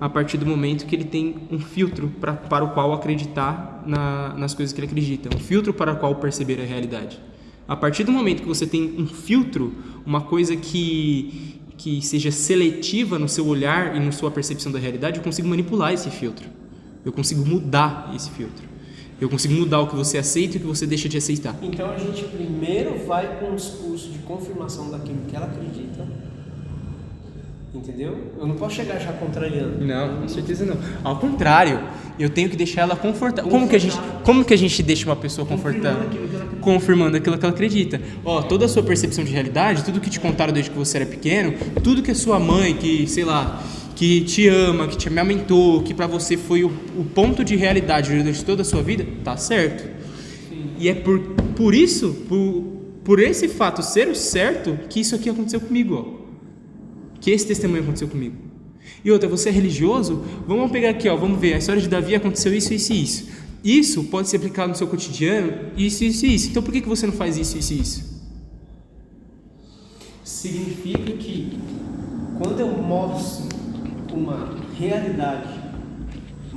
a partir do momento que ele tem um filtro para o qual acreditar nas coisas que ele acredita, um filtro para o qual perceber a realidade. A partir do momento que você tem um filtro, uma coisa que seja seletiva no seu olhar e na sua percepção da realidade, eu consigo manipular esse filtro. Eu consigo mudar esse filtro. Eu consigo mudar o que você aceita e o que você deixa de aceitar. Então a gente primeiro vai com um discurso de confirmação daquilo que ela acredita. Entendeu? Eu não posso chegar já contrariando. Não, com certeza não. Ao contrário, eu tenho que deixar ela confortável. Como que a gente deixa uma pessoa confortável? Confirmando aquilo que ela acredita. Ó, toda a sua percepção de realidade, tudo que te contaram desde que você era pequeno, tudo que a sua mãe, que, sei lá, que te ama, que te amamentou, que pra você foi o ponto de realidade durante toda a sua vida, tá certo. Sim. E é por isso, por esse fato ser o certo, que isso aqui aconteceu comigo, ó. Que esse testemunho aconteceu comigo. E outra, você é religioso? Vamos pegar aqui, ó, vamos ver, a história de Davi aconteceu isso, isso e isso. Isso pode ser aplicado no seu cotidiano, isso, isso e isso. Então por que você não faz isso, isso e isso? Significa que quando eu mostro uma realidade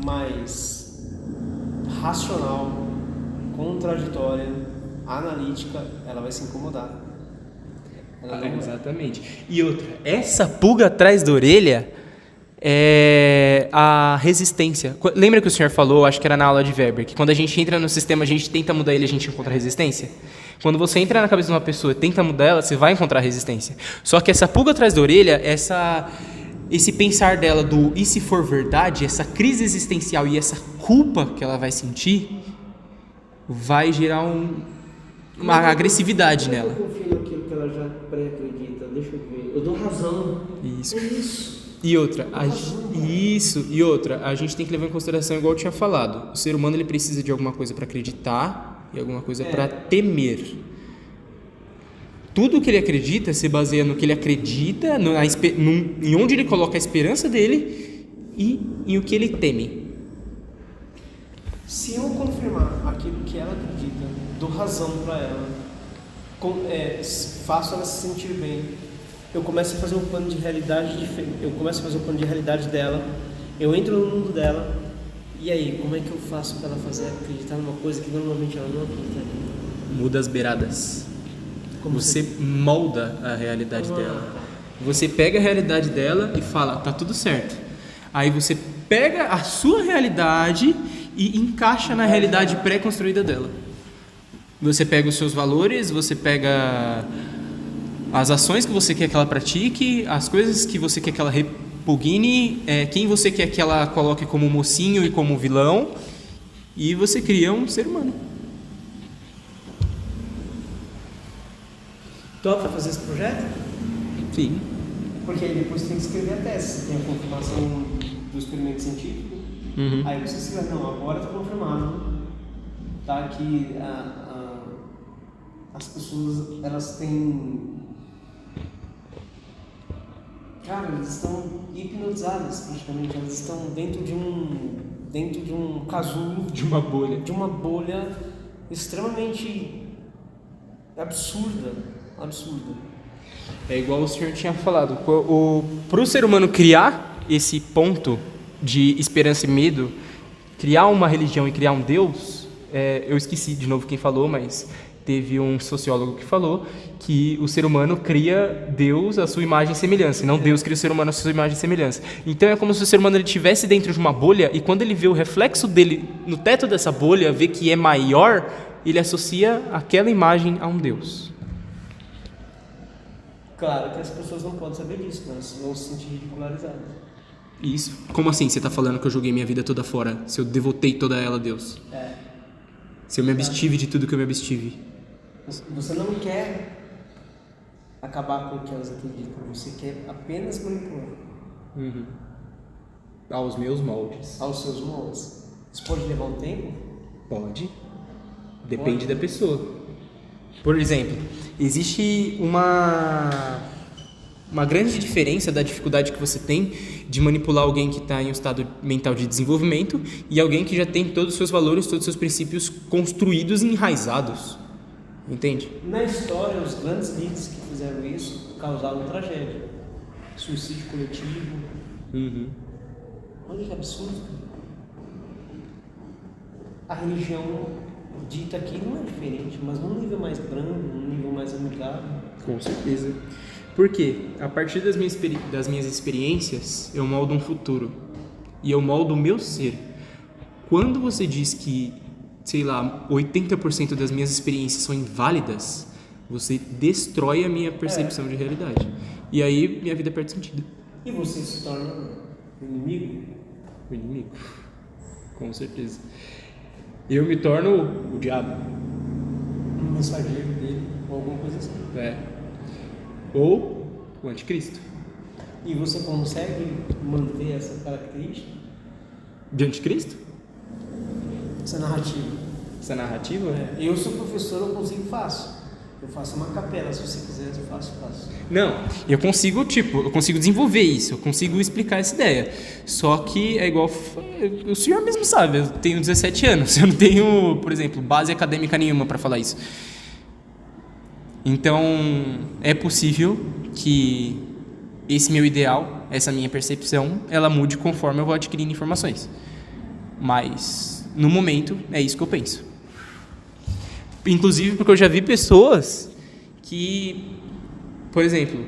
mais racional, contraditória, analítica, ela vai se incomodar. Exatamente. E outra, essa pulga atrás da orelha é a resistência. Lembra que o senhor falou, acho que era na aula de Weber, que quando a gente entra no sistema, a gente tenta mudar ele, a gente encontra resistência? Quando você entra na cabeça de uma pessoa e tenta mudar ela, você vai encontrar resistência. Só que essa pulga atrás da orelha, esse pensar dela do e se for verdade, essa crise existencial e essa culpa que ela vai sentir, vai gerar uma agressividade nela. Eu confio naquilo que ela já pré-acredita, deixa eu ver. Eu dou razão. Isso. É isso. E outra, a gente tem que levar em consideração, igual eu tinha falado, o ser humano ele precisa de alguma coisa para acreditar e alguma coisa para temer. Tudo que ele acredita se baseia no que ele acredita, em onde ele coloca a esperança dele e em o que ele teme. Se eu confirmar aquilo que ela acredita, dou razão para ela, faço ela se sentir bem, eu começo a fazer um plano de realidade diferente, eu começo a fazer um plano de realidade dela, eu entro no mundo dela, e aí, como é que eu faço para ela acreditar numa coisa que normalmente ela não acreditaria? Muda as beiradas. Você molda a realidade dela. Você pega a realidade dela e fala, tá tudo certo. Aí você pega a sua realidade e encaixa na realidade pré-construída dela. Você pega os seus valores, você pega as ações que você quer que ela pratique, as coisas que você quer que ela repugne, quem você quer que ela coloque como mocinho e como vilão, e você cria um ser humano. Topa fazer esse projeto? Sim. Porque aí depois tem que escrever a tese, você tem a confirmação do experimento científico, aí você escreve, não, agora está confirmado, tá, que as pessoas, elas têm... Cara, elas estão hipnotizadas praticamente, elas estão dentro de um casulo, de uma bolha extremamente absurda. É igual o senhor tinha falado, para o ser humano criar esse ponto de esperança e medo, criar uma religião e criar um Deus, eu esqueci de novo quem falou, mas teve um sociólogo que falou que o ser humano cria Deus à sua imagem e semelhança, e não Deus cria o ser humano à sua imagem e semelhança. Então é como se o ser humano estivesse dentro de uma bolha, e quando ele vê o reflexo dele no teto dessa bolha, vê que é maior, ele associa aquela imagem a um Deus. Claro que as pessoas não podem saber disso, né? Elas vão se sentir ridicularizadas. Isso? Como assim? Você está falando que eu joguei minha vida toda fora? Se eu devotei toda ela a Deus? Se eu me abstive de tudo que eu me abstive? Você não quer acabar com o que elas acreditam, você quer apenas manipular. Aos meus moldes. Aos seus moldes. Isso pode levar um tempo? Pode. Depende da pessoa. Por exemplo, existe uma grande diferença da dificuldade que você tem de manipular alguém que está em um estado mental de desenvolvimento e alguém que já tem todos os seus valores, todos os seus princípios construídos e enraizados. Entende? Na história, os grandes líderes que fizeram isso causaram tragédia. Suicídio coletivo. Olha que absurdo. A religião dita aqui não é diferente, mas num nível mais brando, num nível mais amigável. Com certeza. Por quê? A partir das minhas experiências, eu moldo um futuro. E eu moldo o meu ser. Quando você diz que, sei lá, 80% das minhas experiências são inválidas, você destrói a minha percepção de realidade. E aí, minha vida perde sentido. E você se torna um inimigo? O inimigo. Com certeza. Eu me torno o diabo. Um mensageiro dele, ou alguma coisa assim. Ou o anticristo. E você consegue manter essa característica? De anticristo? Essa narrativa? Essa narrativa? Eu sou professor, eu consigo, faço. Eu faço uma capela, se você quiser, eu faço. Não, eu consigo desenvolver isso, eu consigo explicar essa ideia. Só que é igual, o senhor mesmo sabe, eu tenho 17 anos, eu não tenho, por exemplo, base acadêmica nenhuma para falar isso. Então, é possível que esse meu ideal, essa minha percepção, ela mude conforme eu vou adquirindo informações. Mas, no momento, é isso que eu penso. Inclusive porque eu já vi pessoas que, por exemplo,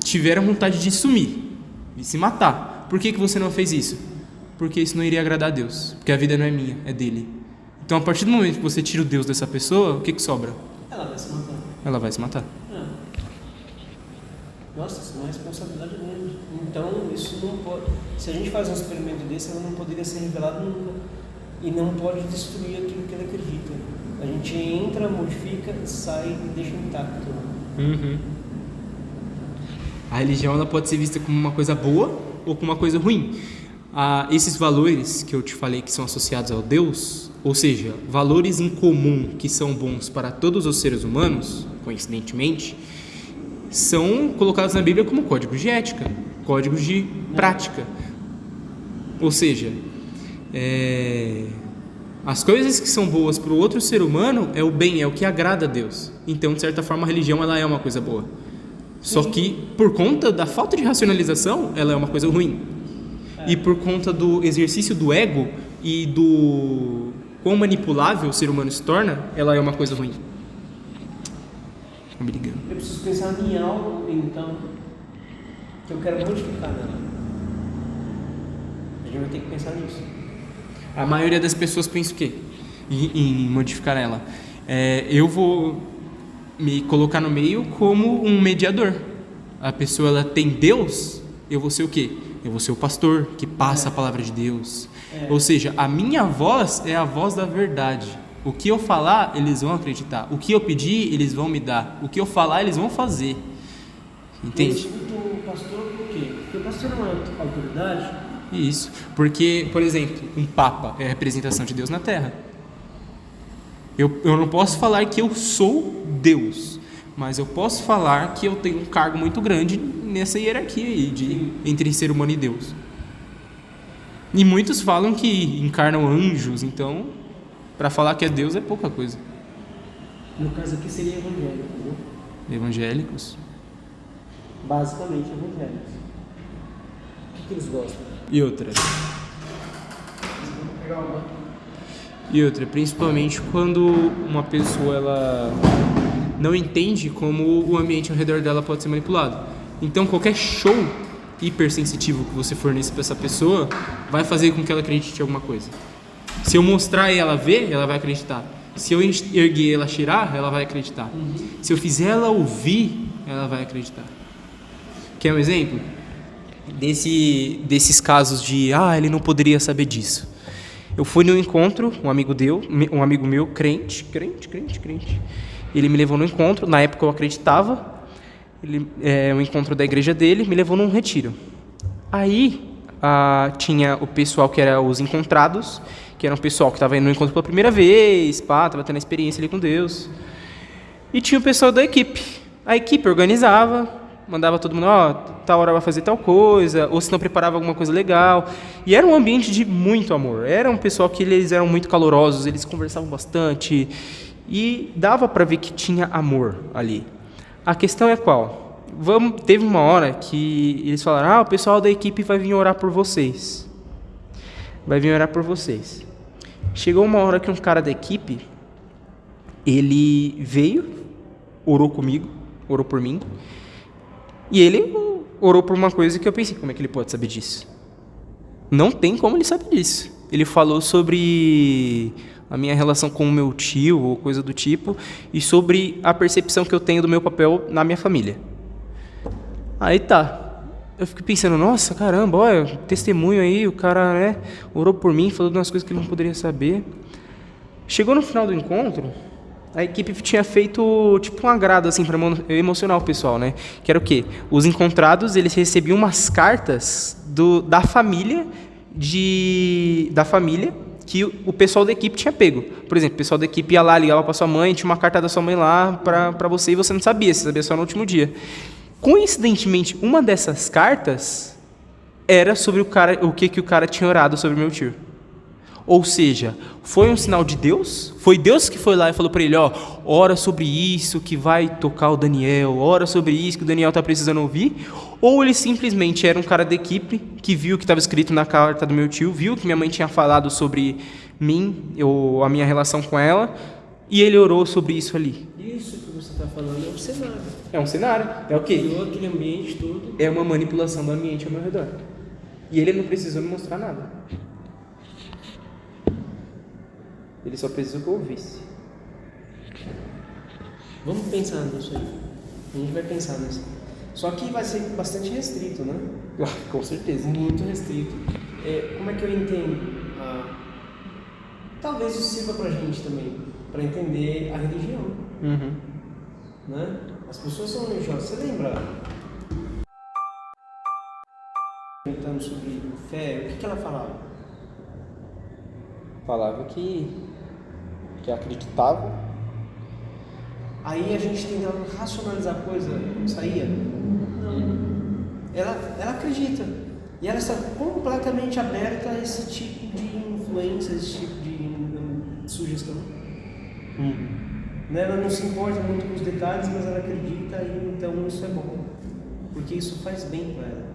tiveram vontade de sumir, de se matar. Por que você não fez isso? Porque isso não iria agradar a Deus. Porque a vida não é minha, é dele. Então, a partir do momento que você tira o Deus dessa pessoa, o que sobra? Ela vai se matar. Ela vai se matar. Nossa, isso é uma responsabilidade grande. Então, isso não pode... Se a gente faz um experimento desse, ela não poderia ser revelada nunca. E não pode destruir aquilo que ele acredita. A gente entra, modifica, sai e deixa intacto. A religião ela pode ser vista como uma coisa boa ou como uma coisa ruim. Esses valores que eu te falei que são associados ao Deus, ou seja, valores em comum que são bons para todos os seres humanos, coincidentemente, são colocados na Bíblia como códigos de ética, códigos de prática. Ou seja, as coisas que são boas para o outro ser humano é o bem, é o que agrada a Deus. Então, de certa forma, a religião ela é uma coisa boa. Só que, por conta da falta de racionalização, ela é uma coisa ruim. E por conta do exercício do ego e do quão manipulável o ser humano se torna, ela é uma coisa ruim. Estou me ligando. Eu preciso pensar em algo, então, que eu quero modificar nela. A gente vai ter que pensar nisso. A maioria das pessoas pensa o quê? Em modificar ela. Eu vou me colocar no meio como um mediador. A pessoa ela tem Deus, eu vou ser o quê? Eu vou ser o pastor que passa a palavra de Deus. Ou seja, a minha voz é a voz da verdade. O que eu falar, eles vão acreditar. O que eu pedir, eles vão me dar. O que eu falar, eles vão fazer. Entende? Eu escuto o pastor por quê? Porque o pastor não é autoridade. Isso, porque, por exemplo, um papa é a representação de Deus na Terra. Eu não posso falar que eu sou Deus, mas eu posso falar que eu tenho um cargo muito grande nessa hierarquia aí entre ser humano e Deus. E muitos falam que encarnam anjos, então, para falar que é Deus é pouca coisa. No caso aqui seria evangélico, né? Evangélicos? Basicamente evangélicos. O que eles gostam? E outra, principalmente quando uma pessoa ela não entende como o ambiente ao redor dela pode ser manipulado. Então qualquer show hipersensitivo que você forneça para essa pessoa vai fazer com que ela acredite em alguma coisa. Se eu mostrar e ela ver, ela vai acreditar. Se eu erguer ela cheirar, ela vai acreditar. Se eu fizer ela ouvir, ela vai acreditar. Quer um exemplo? Desses casos de ele não poderia saber disso. Eu fui num encontro, um amigo meu, crente. Ele me levou no encontro, na época eu acreditava. Um encontro da igreja dele, me levou num retiro. Aí tinha o pessoal que era os encontrados, que era um pessoal que estava indo no encontro pela primeira vez, estava tendo a experiência ali com Deus. E tinha o pessoal da equipe. A equipe organizava, mandava todo mundo, tal hora vai fazer tal coisa, ou se não preparava alguma coisa legal. E era um ambiente de muito amor. Era um pessoal que eles eram muito calorosos, eles conversavam bastante e dava para ver que tinha amor ali. A questão é qual? Teve uma hora que eles falaram, o pessoal da equipe vai vir orar por vocês. Chegou uma hora que um cara da equipe, ele veio, orou comigo, orou por mim. E ele orou por uma coisa que eu pensei, como é que ele pode saber disso? Não tem como ele saber disso. Ele falou sobre a minha relação com o meu tio, ou coisa do tipo, e sobre a percepção que eu tenho do meu papel na minha família. Aí tá. Eu fico pensando, nossa, caramba, olha, testemunho aí, o cara, né, orou por mim, falou de umas coisas que ele não poderia saber. Chegou no final do encontro, a equipe tinha feito tipo um agrado assim para emocionar o pessoal, né? Que era o quê? Os encontrados, eles recebiam umas cartas da família que o pessoal da equipe tinha pego. Por exemplo, o pessoal da equipe ia lá, ligava para sua mãe, tinha uma carta da sua mãe lá para você e você não sabia, você sabia só no último dia. Coincidentemente, uma dessas cartas era sobre o que o cara tinha orado sobre meu tio. Ou seja, foi um sinal de Deus? Foi Deus que foi lá e falou para ele, ó, ora sobre isso que vai tocar o Daniel, ora sobre isso que o Daniel está precisando ouvir? Ou ele simplesmente era um cara da equipe que viu o que estava escrito na carta do meu tio, viu que minha mãe tinha falado sobre mim, a minha relação com ela, e ele orou sobre isso ali? Isso que você está falando é um cenário. É um cenário. É o quê? Criou aquele ambiente todo. É uma manipulação do ambiente ao meu redor. E ele não precisou me mostrar nada. Ele só precisou que eu ouvisse. Vamos pensar nisso aí. A gente vai pensar nisso. Só que vai ser bastante restrito, né? Com certeza. Muito restrito. Como é que eu entendo? Talvez isso sirva pra gente também, para entender a religião. Uhum. Né? As pessoas são religiosas. Você lembra? Perguntando sobre fé, o que ela falava? Falava que acreditava. Aí a gente tentava racionalizar a coisa, não saía. Não. Ela acredita. E ela está completamente aberta a esse tipo de influência, esse tipo de sugestão. Né? Ela não se importa muito com os detalhes, mas ela acredita e então isso é bom. Porque isso faz bem para ela.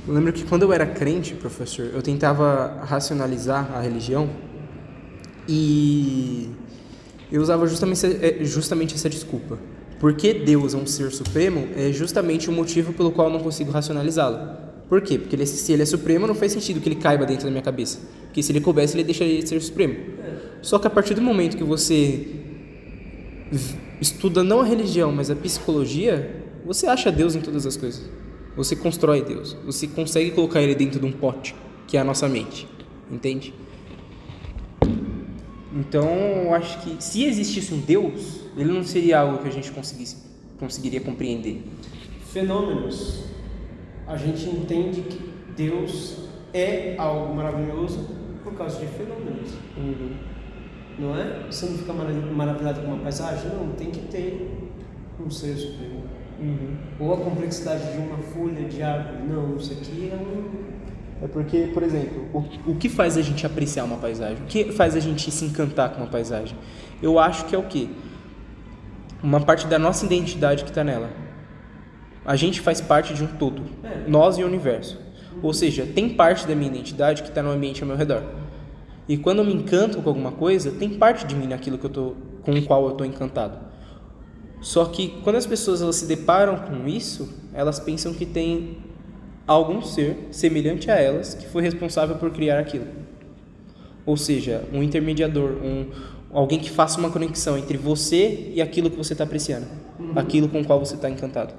Eu lembro que quando eu era crente, professor, eu tentava racionalizar a religião e eu usava justamente essa desculpa. Porque Deus é um ser supremo é justamente o motivo pelo qual eu não consigo racionalizá-lo. Por quê? Porque se ele é supremo, não faz sentido que ele caiba dentro da minha cabeça. Porque se ele coubesse, ele deixaria de ser supremo. Só que a partir do momento que você estuda não a religião, mas a psicologia, você acha Deus em todas as coisas. Você constrói Deus. Você consegue colocar ele dentro de um pote, que é a nossa mente. Entende? Então, eu acho que se existisse um Deus, ele não seria algo que a gente conseguiria compreender. Fenômenos. A gente entende que Deus é algo maravilhoso por causa de fenômenos. Não é? Você não fica maravilhado com uma paisagem? Não, tem que ter um ser supremo. Ou a complexidade de uma folha de árvore. Não, isso aqui É porque, por exemplo, o que faz a gente apreciar uma paisagem? O que faz a gente se encantar com uma paisagem? Eu acho que é o quê? Uma parte da nossa identidade que está nela. A gente faz parte de um todo. Nós e o universo. Ou seja, tem parte da minha identidade que está no ambiente ao meu redor. E quando eu me encanto com alguma coisa, tem parte de mim naquilo com o qual eu estou encantado. Só que quando as pessoas elas se deparam com isso, elas pensam que tem algum ser semelhante a elas que foi responsável por criar aquilo. Ou seja, um intermediador, alguém que faça uma conexão entre você e aquilo que você está apreciando, aquilo com o qual você está encantado.